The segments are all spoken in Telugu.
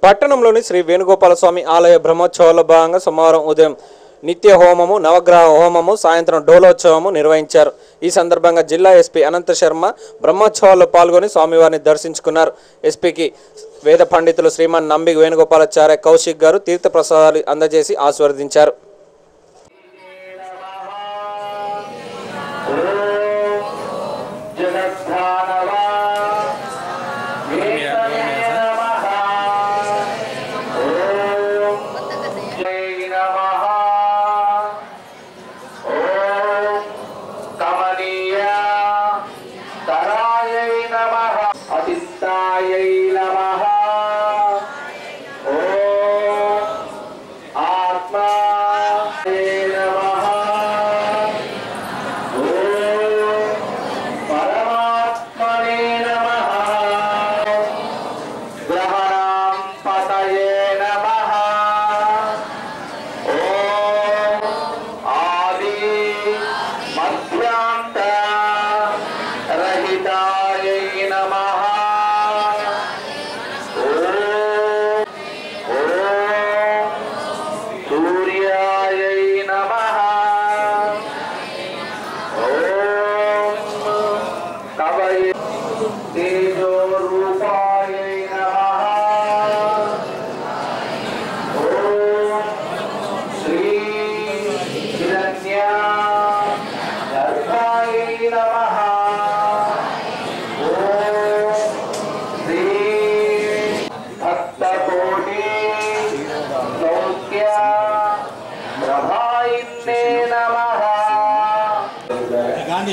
పట్టణంలోని శ్రీ వేణుగోపాల స్వామి ఆలయ బ్రహ్మోత్సవాల్లో భాగంగా సోమవారం ఉదయం నిత్య హోమము, నవగ్రహ హోమము, సాయంత్రం డోలోత్సవము నిర్వహించారు. ఈ సందర్భంగా జిల్లా ఎస్పీ అనంత శర్మ బ్రహ్మోత్సవాల్లో పాల్గొని స్వామివారిని దర్శించుకున్నారు. ఎస్పీకి వేద పండితులు శ్రీమాన్ నంబి వేణుగోపాలాచార్య కౌశిక్ గారు తీర్థ ప్రసాదాలు అందజేసి ఆశీర్వదించారు.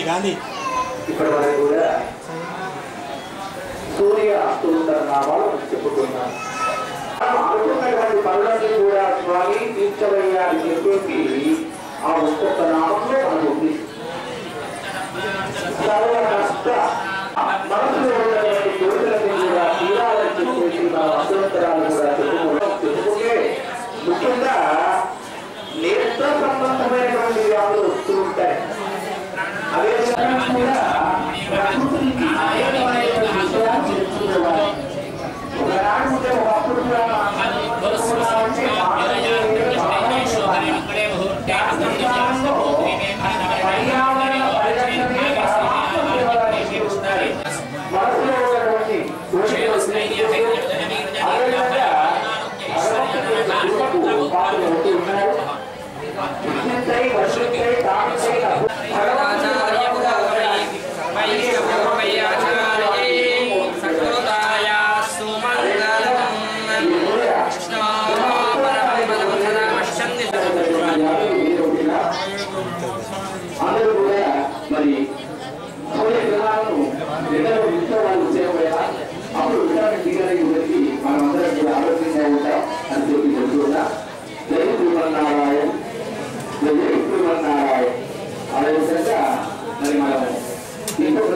గాంధీ ఇప్పటి వరకు కూడా సూర్య అస్తున్న నామాలు చెప్పుకున్నాను. అనుకున్నటువంటి పనులన్నీ కూడా స్వామి తీర్చవయ్యా అని చెప్పేసి ఆ ఒక్కొక్క నామంలో మనకుంది. సర్వ కష్ట మనసులో ఉన్నటువంటి కోరికలన్నీ కూడా తీరాలని చెప్పేసి మన అభ్యంతరాలు కూడా చెప్పుకుంటే ముఖ్యంగా నేత్ర సంబంధమైనటువంటి వ్యాధులు వస్తూ ఉంటాయి. అదే కూడా ప్రకృతికి ఆయనమైనటువంటి విషయాలు తెలుసుకోవాలి. ఒకనాడు ఉంటే ఒకప్పుడు మనసులో ఉన్నటువంటి అందరూ కూడా మరి అప్పుడు విటామిన్ డి గారికి మనం అందరం కూడా ఆరోగ్యంగా ఉంటాం అని చెప్పి చెప్తున్నా. జై శ్రీమన్నారాయణ, జై శ్రీమన్నారాయణ. అదేవిధంగా మరి మనం ఇంకొక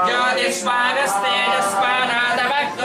జ్యోతిష్మాగస్తేజస్మానాదభక్త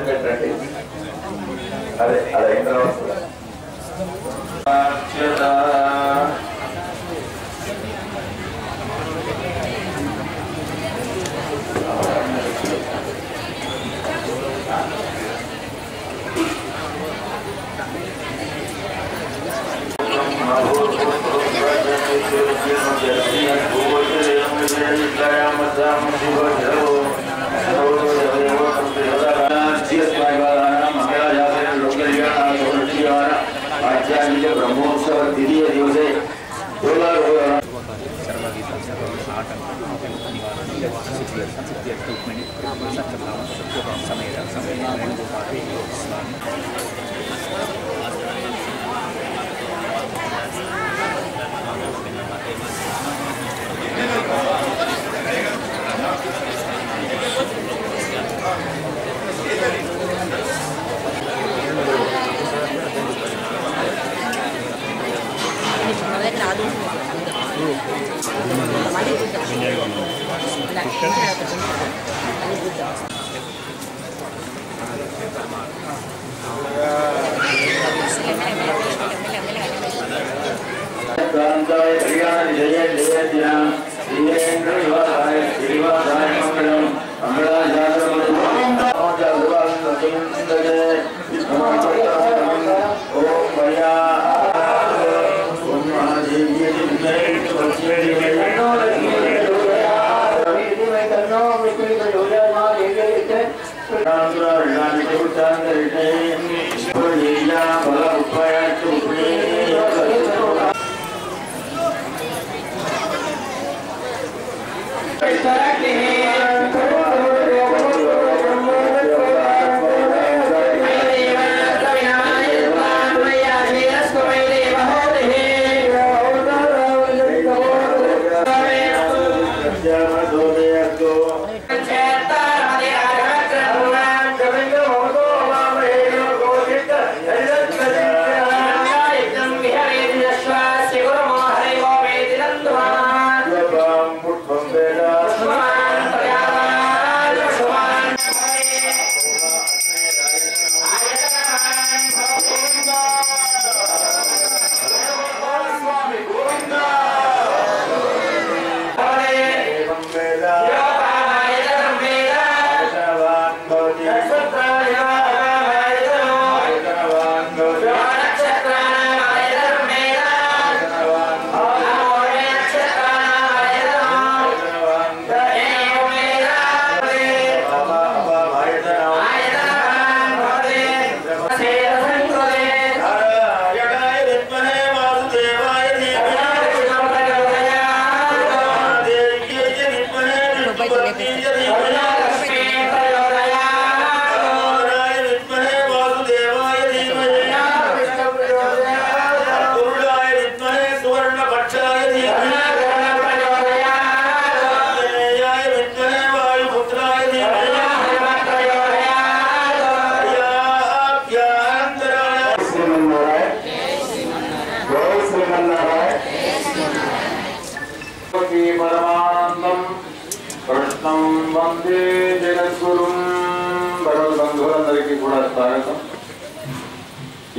పెట్టండి. అదే అదే అయిన తర్వాత ब्रह्मोत्सव द्वितीय दिवसे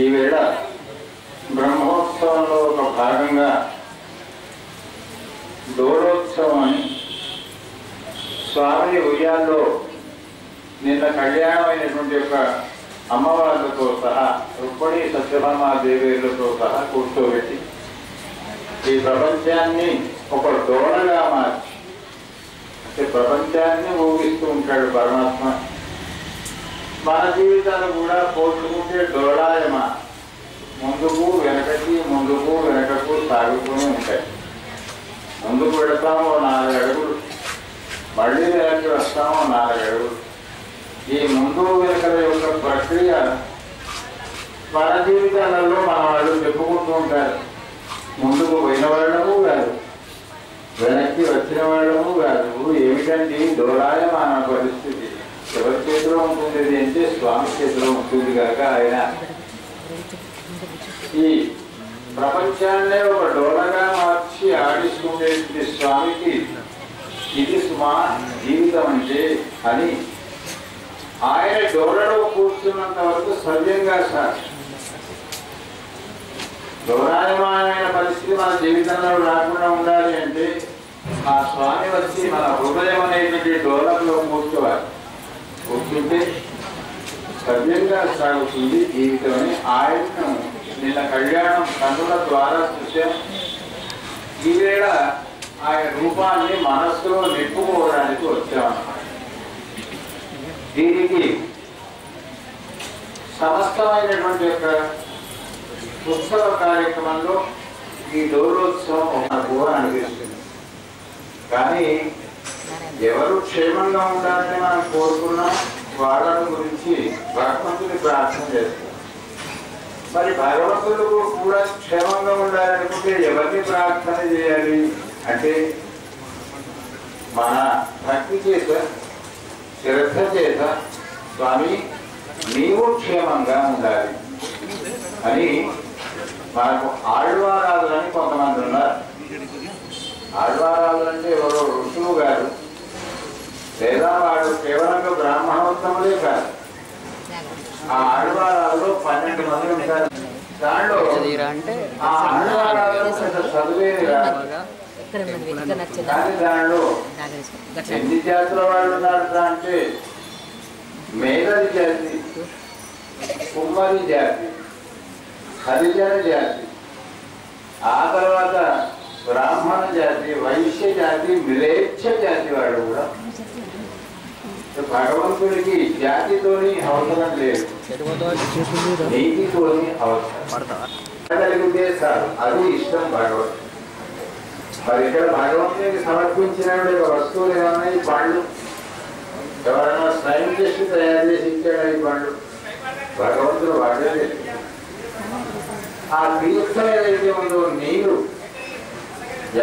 ఈ వేళ బ్రహ్మోత్సవంలో ఒక భాగంగా దోళోత్సవం అని స్వామి ఉయ్యాల్లో నిన్న కళ్యాణమైనటువంటి యొక్క అమ్మవార్లతో సహా రుక్మిణీ సత్యభామాదేవులతో సహా కూర్చోబెట్టి ఈ ప్రపంచాన్ని ఒక దోణగా మార్చి అంటే ప్రపంచాన్ని ఊగిస్తూ ఉంటాడు పరమాత్మ. మన జీవితాలు కూడా పోల్చుకుంటే డోళాయమా ముందుకు వెనకకు సాగుతూనే ఉంటాయి. ముందుకు పెడతామో 4 అడుగులు, మళ్ళీ వెనక్కి వస్తామో 4 అడుగులు. ఈ ముందు వెనకల యొక్క ప్రక్రియ మన జీవితాలలో మన వాళ్ళు చెప్పుకుంటూ ఉంటారు. ముందుకు పోయిన వాళ్ళము కాదు, వెనక్కి వచ్చిన వాళ్ళము కాదు. ఏమిటంటే డోళాయమాన పరిస్థితి. ఎవరి చేతిలో ఉంటుంది అంటే స్వామి చేతిలో ఉంటుంది కనుక ఆయన ఈ ప్రపంచాన్నే ఒక డోలగా మార్చి ఆడిస్తుండే స్వామికి ఇది సుమా జీవితం అంటే అని ఆయన డోలలో కూర్చున్నంత వరకు సవ్యంగా సార్ డోలాయమానమైన పరిస్థితి మన జీవితంలో రాకుండా ఉండాలి అంటే ఆ స్వామి వచ్చి మన హృదయం అనేటువంటి డోలంలో కూర్చుంటే సవ్యంగా సాగుతుంది జీవితం అని ఆయనను నిన్న కళ్యాణం కన్నుల ద్వారా చూసాం. ఈవేళ ఆయన రూపాన్ని మనస్సులో నింపుకోవడానికి వచ్చామన్నమాట. దీనికి సమస్తమైనటువంటి యొక్క ఉత్సవ కార్యక్రమంలో ఈ డోలోత్సవం మనకు అనిపిస్తుంది. కానీ ఎవరు క్షేమంగా ఉండాలని మనం కోరుకున్నాం వాళ్ళ గురించి భగవంతుని ప్రార్థన చేస్తాం. మరి భగవంతుడు కూడా క్షేమంగా ఉండాలనుకుంటే ఎవరిని ప్రార్థన చేయాలి అంటే మన భక్తి చేత శ్రద్ధ చేత స్వామి నీవు క్షేమంగా ఉండాలి అని మనకు ఆళ్వారాదులని కొంతమంది ఉన్నారు. ఆళ్వారాలు అంటే ఎవరో ఋషులు గారు లేదా వాడు కేవలంగా బ్రాహ్మణోత్తములే కాదు. ఆ ఆళ్వారాల్లో 12 మంది ఉంటారు. దాంట్లో ఆ ఆళ్వారాలు చదివేది కాదు. కానీ దానిలో ఎన్ని జాతుల వాళ్ళు ఉన్నారు అంటే మేఘరి జాతి, కుమ్మరి జాతి, హరిజన జాతి, ఆ తర్వాత బ్రాహ్మణ జాతి, వైశ్య జాతి, మిలేచ్ఛ జాతి వాడు కూడా. భగవంతుడికి జాతితోని అవసరం లేదు, నీతితోని అవసరం కలిగితే చాలు, అది ఇష్టం భగవంతుడు. మరి ఇక్కడ భగవంతుడికి సమర్పించిన వస్తువులు ఏమన్నా ఈ పండ్లు ఎవరైనా సైంటిస్ట్ తయారు చేసి ఇచ్చాడు. ఈ పండ్లు భగవంతుడు వాడేది. ఆ తీర్థం ఏదైతే ఉందో నీరు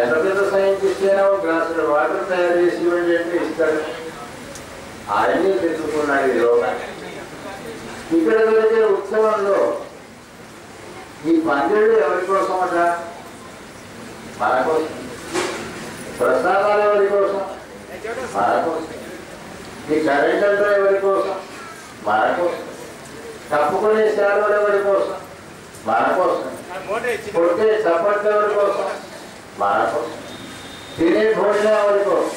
ఎంత పెద్ద సైంటిస్ట్ అయినా ఒక గ్లాసులో వాటర్ తయారు చేసి ఇవ్వండి అంటే ఇస్తాడు. ఆయనే తెచ్చుకున్నాడు ఈ లోకాన్ని. ఇక్కడ జరిగే ఉత్సవంలో ఈ పందిళ్ళు ఎవరి కోసం అట? మన కోసం. ప్రసాదాలు ఎవరి కోసం? మన కోసం. ఈ కరెంట్ అంతా ఎవరి కోసం? మన కోసం. తప్పుకునే సేవలు ఎవరి కోసం? మన కోసం. కొట్టే చప్పట్లు ఎవరి కోసం? మన కోసం. తినే భోజనం ఎవరి కోసం?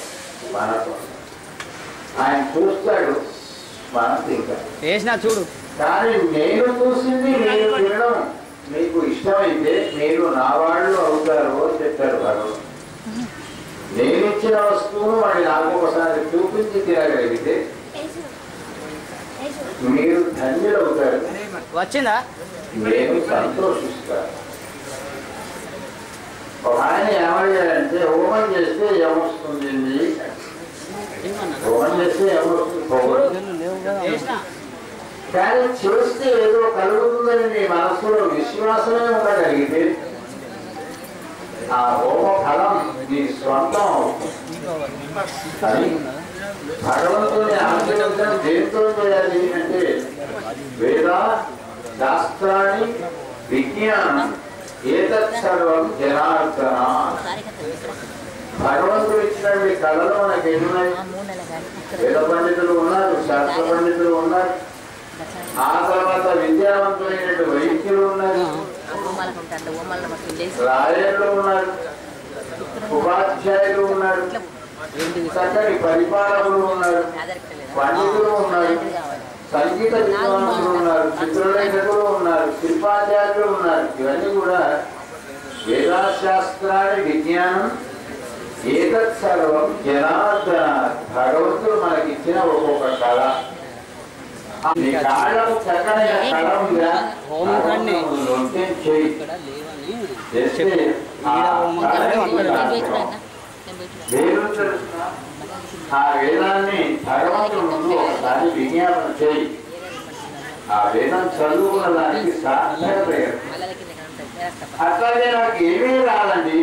మన కోసం. ఆయన చూస్తాడు, మనం తింటాం. చూడు. కానీ నేను చూసింది మీరు తినడం మీకు ఇష్టమైతే మీరు నా వాళ్ళు అవుతారు అని చెప్పారు భగవంతుడు. నేను ఇచ్చిన వస్తువును వాడి నాకు ఒకసారి చూపించి తినగలిగితే మీరు ధన్యులు అవుతారు, వచ్చిందా నేను సంతోషిస్తాను. ఒక ఆయన ఏమయ్యాడంటే హోమం చేస్తే ఏమొస్తుంది, హోమం చేస్తే ఏమొస్తుంది, కానీ చేస్తే ఏదో కలుగుతుందని మీ మనసులో విశ్వాసమే ఉండగలిగితే ఆ హోమ ఫలం నీ స్వంతం అవుతుంది. భగవంతుని ఆశీర్వదం దేంతో చేయాలి అంటే వేద శాస్త్రాన్ని విజ్ఞానం ఏతత్ సర్వం జనార్దన. భగవంతుడు ఇచ్చినటువంటి కళలు మనకి ఎన్నున్నాయి. వేద పండితులు ఉన్నారు, శాస్త్ర పండితులు ఉన్నారు, ఆ తర్వాత విద్యావంతులైనటువంటి వైద్యులు ఉన్నారు, రాయలు ఉన్నారు, ఉపాధ్యాయులు ఉన్నారు, చక్కటి పరిపాలకులు ఉన్నారు, పండితులు ఉన్నారు, సంగీత విద్వాంసులు ఉన్నారు, చిత్రలేఖకులు ఉన్నారు, శిల్పాచార్యులు ఉన్నారు. ఇవన్నీ కూడా వేదాశాస్త్రాన్ని విజ్ఞానం ఏతత్ సర్వం జనార్దన. భగవంతుడు మనకిచ్చిన ఒక్కొక్క కళ. నీ కాళ్ళకు చక్కనైన కళ ఉందా చేయి. ఆ వేదాన్ని భగవంతుడు ముందు ఒకసారి విజ్ఞాపన చేయి. ఆ వేదం చదువుకున్న దానికి సార్థకత. అట్లాగే నాకు ఏమీ రాదండి,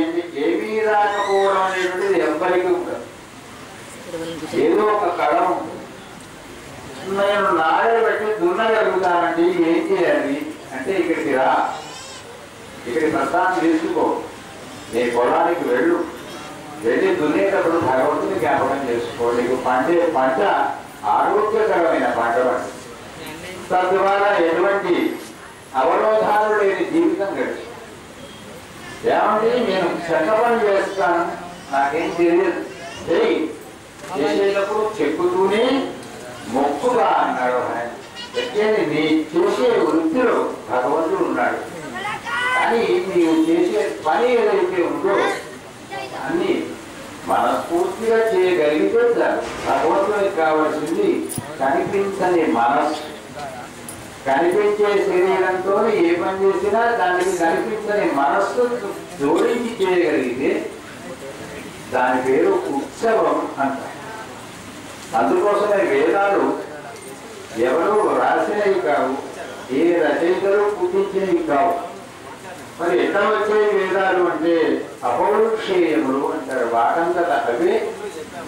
ఏమీ రాకపోవడం అనేటువంటిది ఎవ్వరికి ఉండదు. ఏదో ఒక కళ ఉంటుంది. నేను నాయలు పెట్టి దున్నగలుగుతానండి, ఏం చేయాలి అంటే ఇక్కడికి రా, ఇక్కడి ప్రస్థానం తీసుకో, నీ పొలానికి వెళ్ళి దున్నేటప్పుడు భగవంతుని జ్ఞాపకం చేసుకో. నీకు పండే పంట ఆరోగ్యకరమైన పంట పండు. తద్వారా ఎటువంటి అవరోధాలు లేని జీవితం గడిచి ఏమంటే నేను చెక్క పని చేస్తాను, నాకేం తెలియదు, చేసేటప్పుడు చెక్కుతూనే మొక్కుగా అన్నాడు ఆయన. నీ చేసే వృత్తిలో భగవంతుడు ఉన్నాడు, కానీ నీవు చేసే పని ఏదైతే ఉందో అన్ని మనస్ఫూర్తిగా చేయగలిగితే చాలు. భగవంతుడికి కావాల్సింది కనిపించని మనస్సు. కనిపించే శరీరంతో ఏ పని చేసినా దానికి కనిపించని మనస్సు జోడించి చేయగలిగితే దాని పేరు ఉత్సవం అంటారు. అందుకోసమే వేదాలు ఎవరు రాసినవి కావు, ఏ రచయితలు పుట్టించినవి కావు. మరి ఎట్లా వచ్చాయి వేదాలు అంటే అపౌరుషేయములు అంటారు. వాటంతట అవే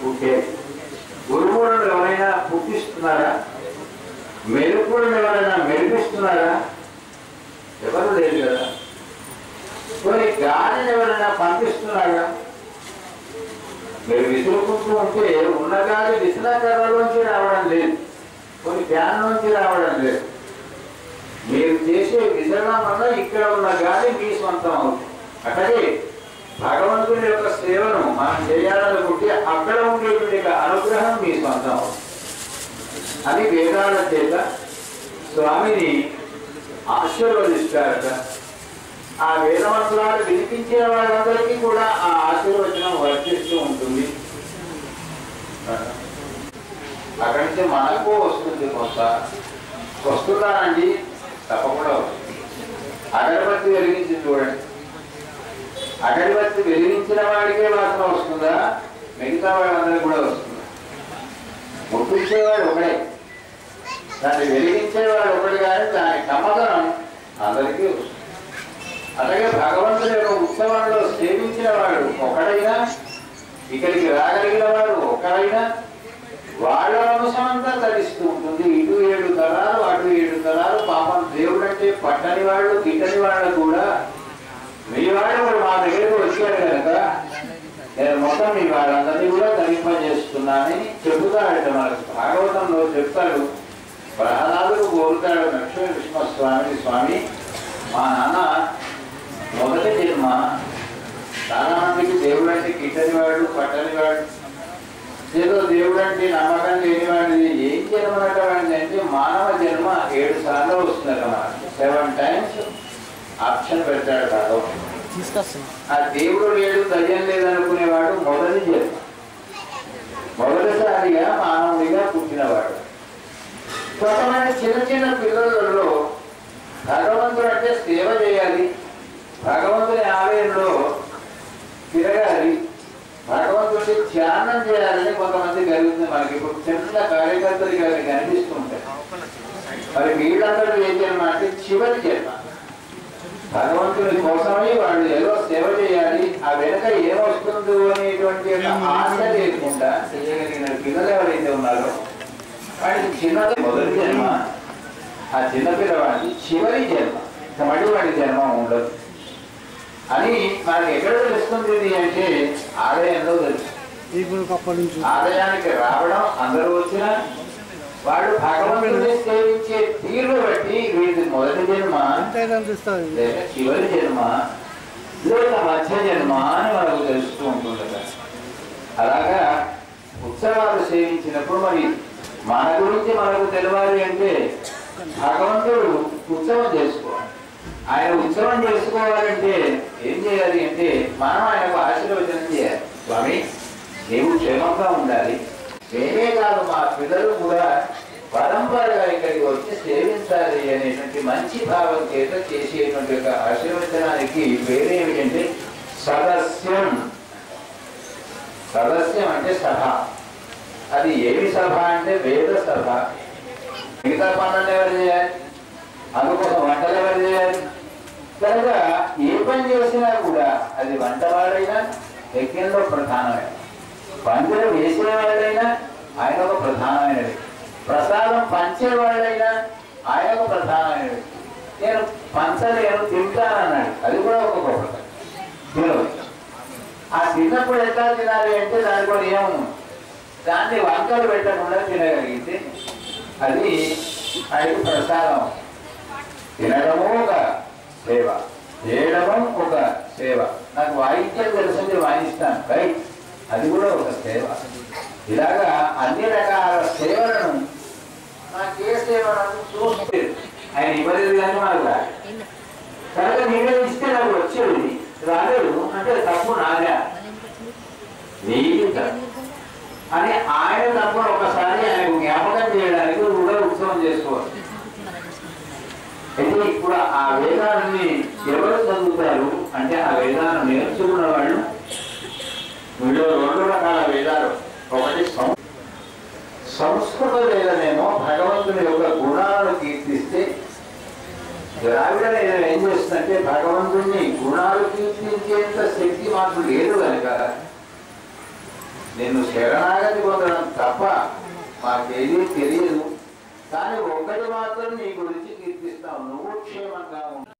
పుట్టే. గురువులను ఎవరైనా పుట్టిస్తున్నారా? మెరుపులను ఎవరైనా మెరిపిస్తున్నారా? ఎవరు లేదు కదా. కొన్ని గాలిని ఎవరైనా పంపిస్తున్నారా? మీరు విసురుకుంటూ ఉంటే ఉన్న గాలి విసనకర్రలోంచి రావడం లేదు, కొన్ని ఫ్యాన్ నుంచి రావడం లేదు. మీరు చేసే విసరణం వల్ల ఇక్కడ ఉన్న గాలి మీ సొంతం అవుతుంది. అట్లాగే భగవంతుని యొక్క సేవను మనం చేయాలనుకుంటే అక్కడ ఉండేటువంటి అనుగ్రహం మీ సొంతం అవుతుంది. అని వేదాల చేత స్వామిని ఆశీర్వదిస్తారట. ఆ వేదమంత్రాలు వినిపించే వాళ్ళందరికీ కూడా ఆ ఆశీర్వచనం వర్తిస్తూ ఉంటుంది. అక్కడి నుంచి మనకు వస్తుంది, కొంత వస్తున్నానండి, తప్పకుండా వస్తుంది. అగరబత్తి వెలిగించి చూడండి, అగరబత్తి వెలిగించిన వాడికే మాత్రం వస్తుందా, మిగతా వాళ్ళందరికీ కూడా వస్తుందా? ముట్టించేవాడు ఒకడే, దాన్ని వెలిగించేవాడు ఒకటి, కానీ దాని కమ్మదనం అందరికీ వస్తుంది. అలాగే భగవంతుని యొక్క ఉత్సవంలో సేవించిన వాడు ఒకడైనా, ఇక్కడికి రాగలిగిన వాడు ఒకడైనా, వాళ్ళ వంశమంతా తరిస్తూ ఉంటుంది. ఇటు 7 తరాలు, అటు 7 తరాలు. పాపం దేవుడు అంటే పట్టని వాళ్ళు, గిట్టని వాళ్ళు కూడా మీ వాళ్ళు కూడా మా దగ్గరకు వచ్చాడు కనుక నేను మొత్తం మీ వాళ్ళందరినీ కూడా తరింపజేస్తున్నానని చెబుతాడట. మనకు భాగవతంలో చెప్తాడు. ప్రహ్లాదుడు కోరుతాడు లక్ష్మీ నృసింహస్వామిని, స్వామి మా నాన్న మొదటి జన్మ, చాలా మందికి దేవుడు అంటే గిట్టని వాడు, పట్టని వాడు, ఏదో దేవుడు అంటే నమ్మకం లేనివాడిది. ఏం జన్మ వాడిది అంటే మానవ జన్మ 7 సార్లు వస్తుందట. మనకు 7 times ఆప్షన్ పెడతాడు భగవంతుడు. ఆ దేవుడు లేడు, దయ్యం లేదనుకునేవాడు మొదటి జన్మ, మొదటిసారిగా మానవుడిగా పుట్టినవాడు. కొంతమంది చిన్న చిన్న పిల్లలలో భగవంతుడు అంటే సేవ చేయాలి, భగవంతుని ఆలయంలో తిరగాలి, భగవంతుడి ధ్యానం చేయాలని కొంతమంది కలుగుతుంది. మనకి ఇప్పుడు చిన్న కార్యకర్తలు గారికి కనిపిస్తుంటాయి. మరి వీళ్ళందరూ ఏం జన్మ అంటే చివరి జన్మ. భగవంతుడి కోసమై వాళ్ళు ఏదో సేవ చేయాలి, ఆ వెనక ఏమొస్తుందో అనేటువంటి ఆశ లేకుండా చేయగలిగిన పిల్లలు ఎవరైతే ఉన్నారో వాడికి చిన్నది మొదటి జన్మ, ఆ చిన్నపిల్లవాడికి చివరి జన్మ, మళ్ళీ వాడి జన్మ ఉండదు అని మనకి ఎక్కడ తెలుస్తుంది అంటే ఆలయంలో తెలుస్తుంది. ఆలయానికి రావడం అందరూ వచ్చినా వాడు భగవంతుడిని సేవించే తీరు బట్టి వీడి మొదటి జన్మ లేక చివరి జన్మ లేక మధ్య జన్మ అని మనకు తెలుస్తూ ఉంటుంది. అలాగా ఉత్సవాలు సేవించినప్పుడు మరి మన గురించి మనకు తెలియాలి అంటే భగవంతుడు ఉత్సవం చేసుకోవాలి. ఆయన ఉత్సవం చేసుకోవాలంటే ఏం చేయాలి అంటే మనం ఆయనకు ఆశీర్వచనం చేయాలి. స్వామి నీవు క్షేమంగా ఉండాలి, మేమే కాదు మా పిల్లలు కూడా పరంపరగా ఇక్కడికి వచ్చి సేవించాలి అనేటువంటి మంచి భావం చేత చేసేటువంటి ఒక ఆశీర్వచనానికి పేరేమిటంటే సదస్యం. సదస్యం అంటే సభ. అది ఏమి సభ అంటే వేద సభ. మిగతా పనులను ఎవరు చేయాలి, అందుకోసం వంటలు ఎవరు చేయాలి. కనుక ఏ పని చేసినా కూడా అది వంటవాడైనా యజ్ఞంలో ప్రధానమైన, పంటలు వేసేవాళ్ళైనా ఆయన ఒక ప్రధానమైనది, ప్రసాదం పంచేవాళ్ళైనా ఆయన ఒక ప్రధానమైనది. నేను పంచలేను తింటానన్నాడు. అది కూడా ఒక గొప్ప తినవచ్చు. ఆ తిన్నప్పుడు ఎట్లా తినాలి అంటే దానికి కూడా నియమం ఉంది. దాన్ని వంకలు పెట్టకుండా తినగలిగితే అది ఆయనకు ప్రసాదం. తినడము ఒక సేవ, చేయడము ఒక సేవ. నాకు వాయిద్యం తెలిసింది వాయిస్తాను, రైట్, అది కూడా ఒక సేవ. ఇలాగా అన్ని రకాల సేవలను నాకే సేవలను చూస్తే ఆయన ఇవ్వలేదు కానీ నాకు రాదు. కనుక నేనే ఇస్తే నాకు వచ్చేది, రాలేదు అంటే తప్పు నాదే అని ఆయన తప్పును ఒకసారి ఆయనకు జ్ఞాపకం చేయడానికి కూడా ఉత్సవం చేసుకోవాలి. అయితే ఇప్పుడు ఆ వేదాన్ని ఎవరు చదువుతారు అంటే ఆ వేదాన్ని నేర్చుకున్న వాళ్ళు వీళ్ళు 2 రకాల వేదాలు. ఒకటి సంస్కృత వేదమేమో భగవంతుని యొక్క గుణాలను కీర్తిస్తే, ద్రావిడ వేదం ఏం చేస్తుందంటే భగవంతుని గుణాలు కీర్తించేంత శక్తి మాకు లేదు కనుక నేను శరణాగతి పొందడం తప్ప మాకేదీ తెలియదు, కానీ ఒకటి మాత్రం నీ గురించి కీర్తిస్తావు, నువ్వు క్షేమంగా ఉంటావు.